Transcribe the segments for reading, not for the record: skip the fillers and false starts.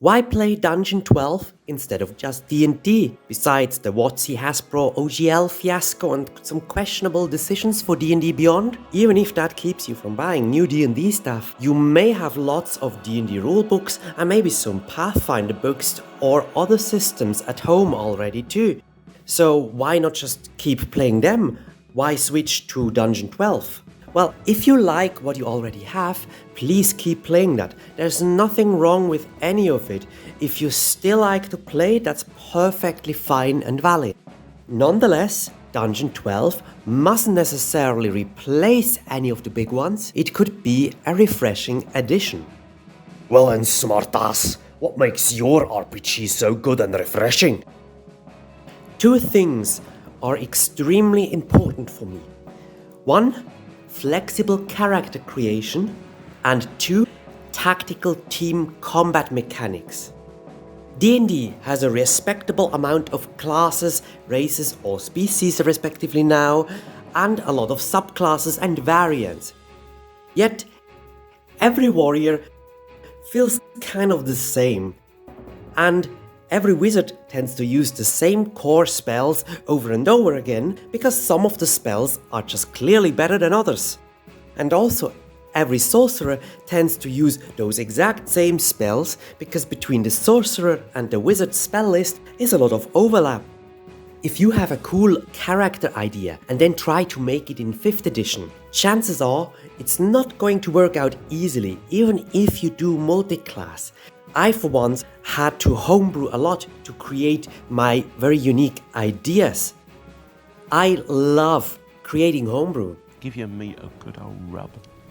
Why play Dungeon 12 instead of just D&D? Besides the WotC Hasbro OGL fiasco and some questionable decisions for D&D Beyond? Even if that keeps you from buying new D&D stuff, you may have lots of D&D rulebooks and maybe some Pathfinder books or other systems at home already too. So why not just keep playing them? Why switch to Dungeon 12? Well, if you like what you already have, please keep playing that. There's nothing wrong with any of it. If you still like to play, that's perfectly fine and valid. Nonetheless, Dungeon 12 mustn't necessarily replace any of the big ones. It could be a refreshing addition. Well then, smartass, what makes your RPG so good and refreshing? Two things are extremely important for me. One, flexible character creation, and 2, tactical team combat mechanics. D&D has a respectable amount of classes, races or species respectively now, and a lot of subclasses and variants. Yet, every warrior feels kind of the same, and every wizard tends to use the same core spells over and over again because some of the spells are just clearly better than others. And also, every sorcerer tends to use those exact same spells because between the sorcerer and the wizard spell list is a lot of overlap. If you have a cool character idea and then try to make it in 5th edition, chances are it's not going to work out easily, even if you do multiclass. I for once had to homebrew a lot to create my very unique ideas. I love creating homebrew. Give your meat a good old rub.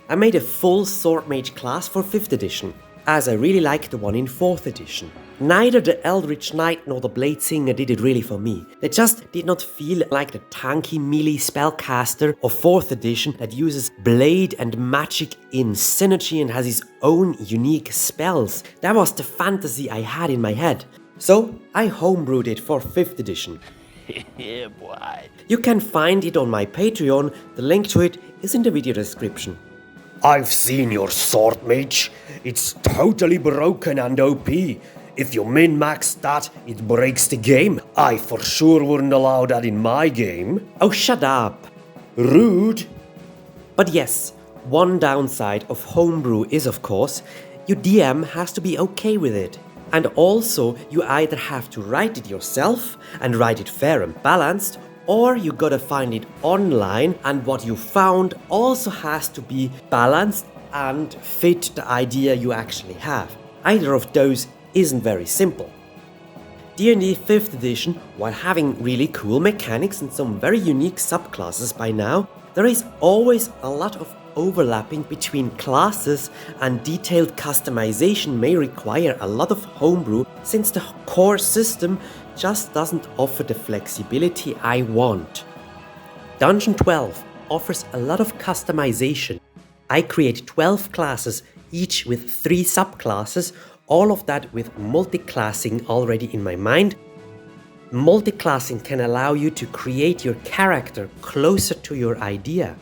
I made a full Swordmage class for 5th edition, as I really liked the one in 4th edition. Neither the Eldritch Knight nor the Bladesinger did it really for me. They just did not feel like the tanky melee spellcaster of 4th edition that uses blade and magic in synergy and has his own unique spells. That was the fantasy I had in my head. So I homebrewed it for 5th edition. Yeah, boy. You can find it on my Patreon, the link to it is in the video description. I've seen your sword mage. It's totally broken and OP. If you min-max that, it breaks the game. I for sure wouldn't allow that in my game. Oh, shut up. Rude. But yes, one downside of homebrew is, of course, your DM has to be okay with it. And also, you either have to write it yourself and write it fair and balanced, or you gotta find it online, and what you found also has to be balanced and fit the idea you actually have. Either of those isn't very simple. D&D 5th edition, while having really cool mechanics and some very unique subclasses by now, there is always a lot of overlapping between classes, and detailed customization may require a lot of homebrew since the core system just doesn't offer the flexibility I want. Dungeon 12 offers a lot of customization. I create 12 classes, each with 3 subclasses, all of that with multiclassing already in my mind. Multiclassing can allow you to create your character closer to your idea.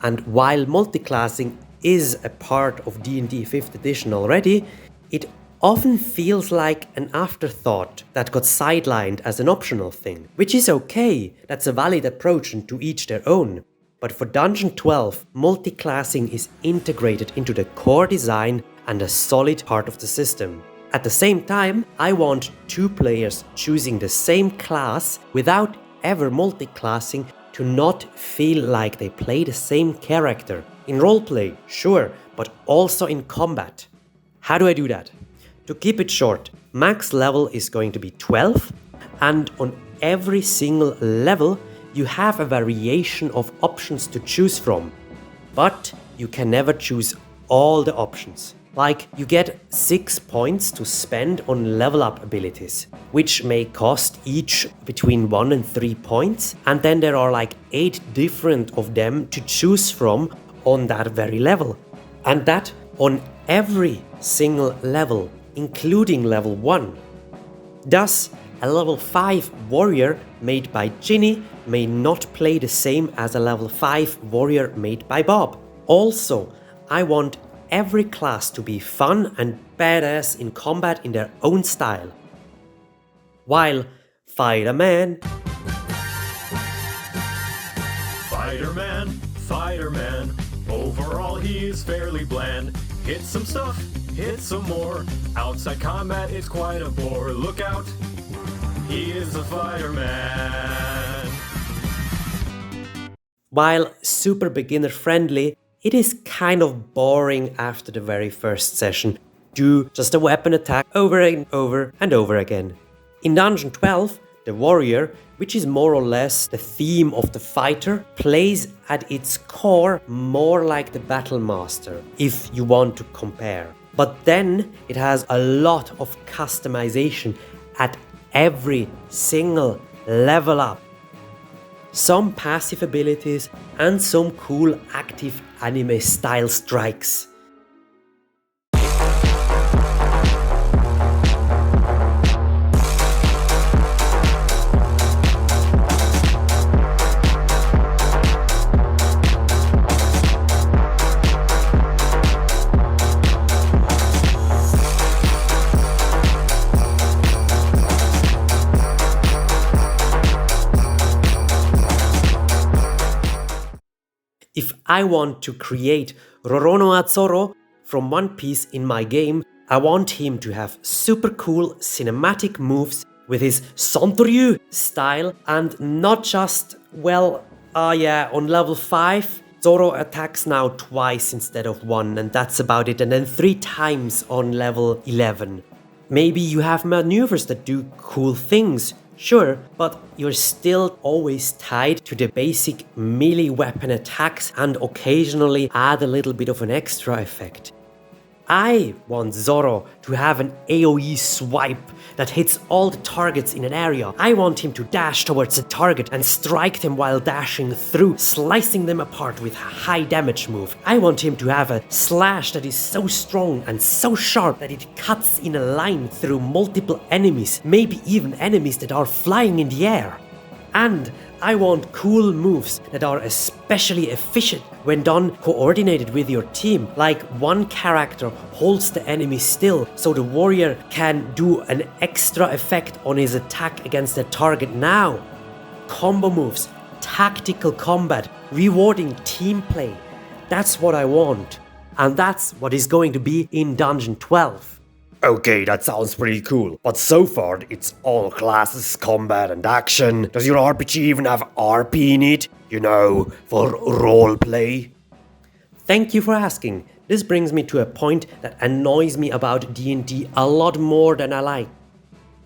And while multiclassing is a part of D&D 5th edition already, it often feels like an afterthought that got sidelined as an optional thing, which is okay, that's a valid approach and to each their own. But for Dungeon 12, multiclassing is integrated into the core design and a solid part of the system. At the same time, I want 2 players choosing the same class without ever multiclassing to not feel like they play the same character. In roleplay, sure, but also in combat. How do I do that? To keep it short, max level is going to be 12, and on every single level you have a variation of options to choose from. But you can never choose all the options. Like, you get 6 points to spend on level up abilities, which may cost each between 1 and 3 points, and then there are like 8 different of them to choose from on that very level. And that on every single level, including level 1. Thus, a level 5 warrior made by Ginny may not play the same as a level 5 warrior made by Bob. Also, I want every class to be fun and badass in combat in their own style. While Fighter-Man, Fighter-Man, overall he is fairly bland. Hit some stuff, hit some more. Outside combat it's quite a bore. Look out, he is a Fighter-Man. while super beginner friendly, it is kind of boring after the very first session. Do just a weapon attack over and over and over again. In Dungeon 12, the Warrior, which is more or less the theme of the fighter, plays at its core more like the Battle Master, if you want to compare. But then it has a lot of customization at every single level up. Some passive abilities and some cool active anime style strikes. If I want to create Roronoa Zoro from One Piece in my game, I want him to have super cool cinematic moves with his Santoryu style and not just, on level 5, Zoro attacks now twice instead of 1 and that's about it, and then 3 times on level 11. Maybe you have maneuvers that do cool things, sure, but you're still always tied to the basic melee weapon attacks and occasionally add a little bit of an extra effect. I want Zoro to have an AoE swipe that hits all the targets in an area. I want him to dash towards a target and strike them while dashing through, slicing them apart with a high damage move. I want him to have a slash that is so strong and so sharp that it cuts in a line through multiple enemies, maybe even enemies that are flying in the air. And I want cool moves that are especially efficient when done coordinated with your team, like one character holds the enemy still so the warrior can do an extra effect on his attack against the target now. Combo moves, tactical combat, rewarding team play. That's what I want. And that's what is going to be in Dungeon 12. Okay, that sounds pretty cool, but so far it's all classes, combat and action. Does your RPG even have RP in it? You know, for roleplay? Thank you for asking. This brings me to a point that annoys me about D&D a lot more than I like.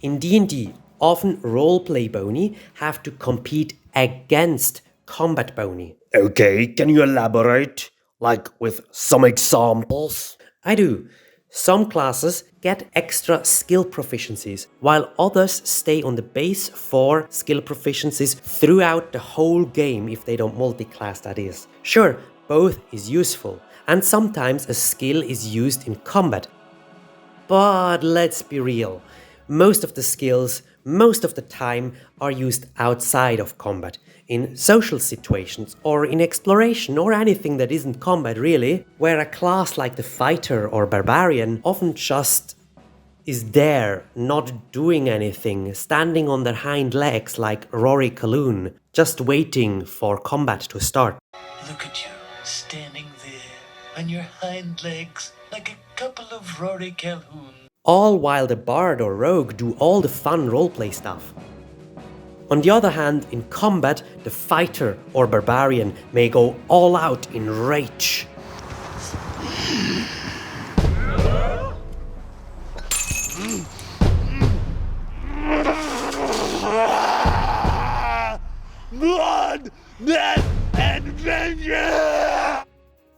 In D&D, often roleplay boni have to compete against combat boni. Okay, can you elaborate? Like with some examples? I do. Some classes get extra skill proficiencies, while others stay on the base 4 skill proficiencies throughout the whole game if they don't multi-class, that is. Sure, both is useful, and sometimes a skill is used in combat. But let's be real, most of the skills, most of the time, are used outside of combat, in social situations or in exploration or anything that isn't combat really, where a class like the fighter or barbarian often just is there, not doing anything, standing on their hind legs like Rory Calhoun, just waiting for combat to start. Look at you, standing there on your hind legs like a couple of Rory Calhoun. All while the bard or rogue do all the fun roleplay stuff. On the other hand, in combat, the fighter or barbarian may go all out in rage. Blood, death, and vengeance!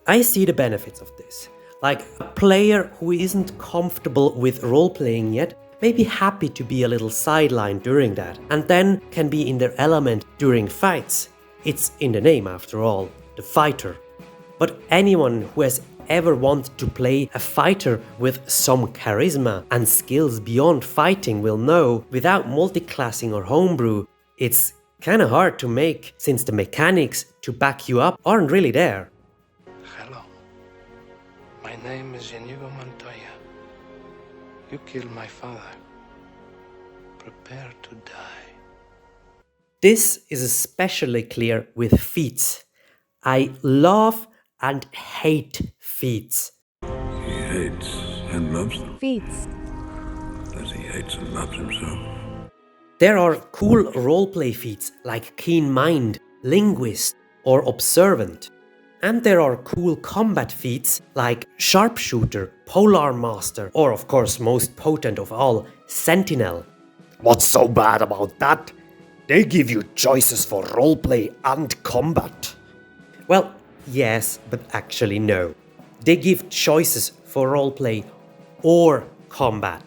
I see the benefits of this. Like, a player who isn't comfortable with role-playing yet may be happy to be a little sidelined during that, and then can be in their element during fights. It's in the name after all, the fighter. But anyone who has ever wanted to play a fighter with some charisma and skills beyond fighting will know, without multiclassing or homebrew, it's kinda hard to make, since the mechanics to back you up aren't really there. Hello. My name is Inigo Montoya. You killed my father. Prepare to die. This is especially clear with feats. I love and hate feats. He hates and loves them. Feats. As he hates and loves himself. There are cool roleplay feats like Keen Mind, Linguist, or Observant. And there are cool combat feats like Sharpshooter, Polar Master, or of course most potent of all, Sentinel. What's so bad about that? They give you choices for roleplay and combat. Well, yes, but actually no. They give choices for roleplay or combat.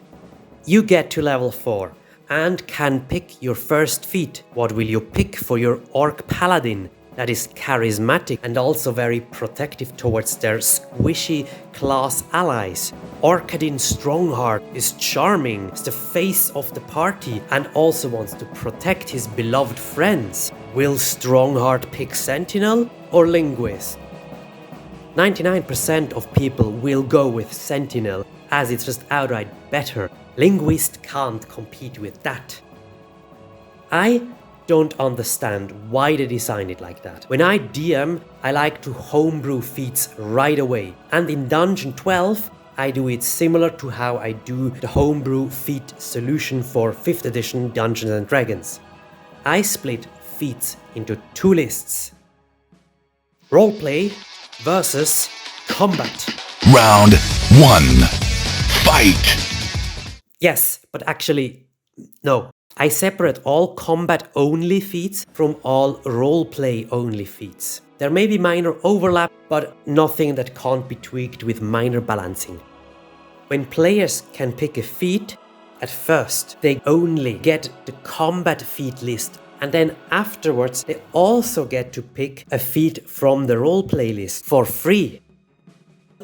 You get to level 4 and can pick your first feat. What will you pick for your Orc Paladin that is charismatic and also very protective towards their squishy class allies? Orcadin Strongheart is charming, is the face of the party and also wants to protect his beloved friends. Will Strongheart pick Sentinel or Linguist? 99% of people will go with Sentinel as it's just outright better. Linguist can't compete with that. I don't understand why they designed it like that. When I DM, I like to homebrew feats right away. And in Dungeon 12, I do it similar to how I do the homebrew feat solution for 5th edition Dungeons and Dragons. I split feats into 2 lists. Roleplay versus combat. Round 1. Fight! Yes, but actually, no. I separate all combat-only feats from all roleplay-only feats. There may be minor overlap, but nothing that can't be tweaked with minor balancing. When players can pick a feat, at first they only get the combat feat list, and then afterwards they also get to pick a feat from the roleplay list for free.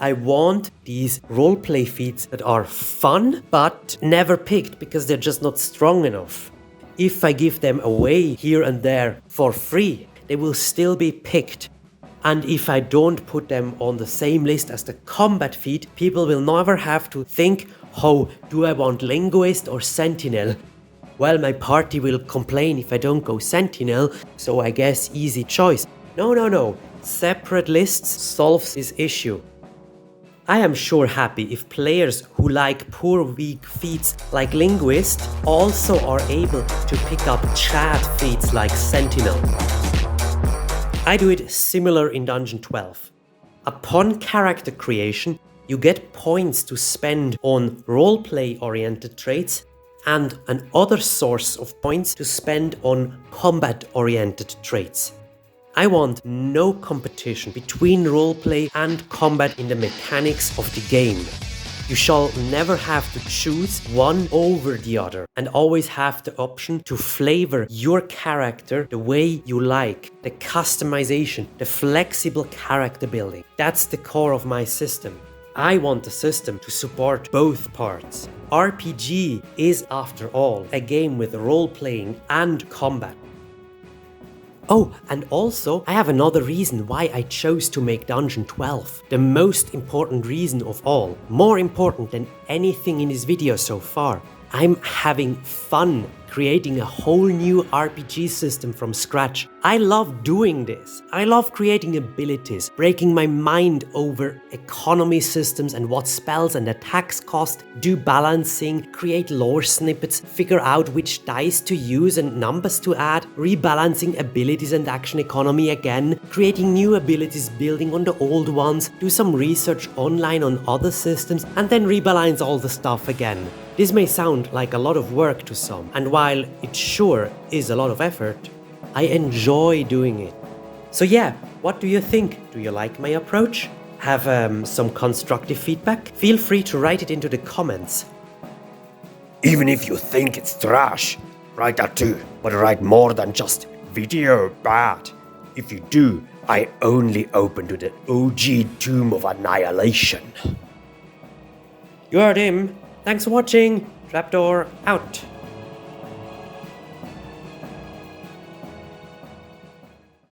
I want these roleplay feats that are fun but never picked because they're just not strong enough. If I give them away here and there for free, they will still be picked. And if I don't put them on the same list as the combat feat, people will never have to think, oh, do I want Linguist or Sentinel? Well, my party will complain if I don't go Sentinel, so I guess easy choice. No. Separate lists solves this issue. I am sure happy if players who like poor weak feats like Linguist also are able to pick up chat feats like Sentinel. I do it similar in Dungeon 12. Upon character creation, you get points to spend on roleplay oriented traits and another source of points to spend on combat oriented traits. I want no competition between roleplay and combat in the mechanics of the game. You shall never have to choose one over the other and always have the option to flavor your character the way you like. The customization, the flexible character building. That's the core of my system. I want the system to support both parts. RPG is, after all, a game with role-playing and combat. Oh, and also, I have another reason why I chose to make Dungeon 12. The most important reason of all, more important than anything in this video so far. I'm having fun creating a whole new RPG system from scratch. I love doing this. I love creating abilities, breaking my mind over economy systems and what spells and attacks cost, do balancing, create lore snippets, figure out which dice to use and numbers to add, rebalancing abilities and action economy again, creating new abilities building on the old ones, do some research online on other systems, and then rebalance all the stuff again. This may sound like a lot of work to some, and while it sure is a lot of effort, I enjoy doing it. So yeah, what do you think? Do you like my approach? Have some constructive feedback? Feel free to write it into the comments. Even if you think it's trash, write that too, but write more than just video bad. If you do, I only open to the OG Tomb of Annihilation. You heard him. Thanks for watching. Trapdoor out.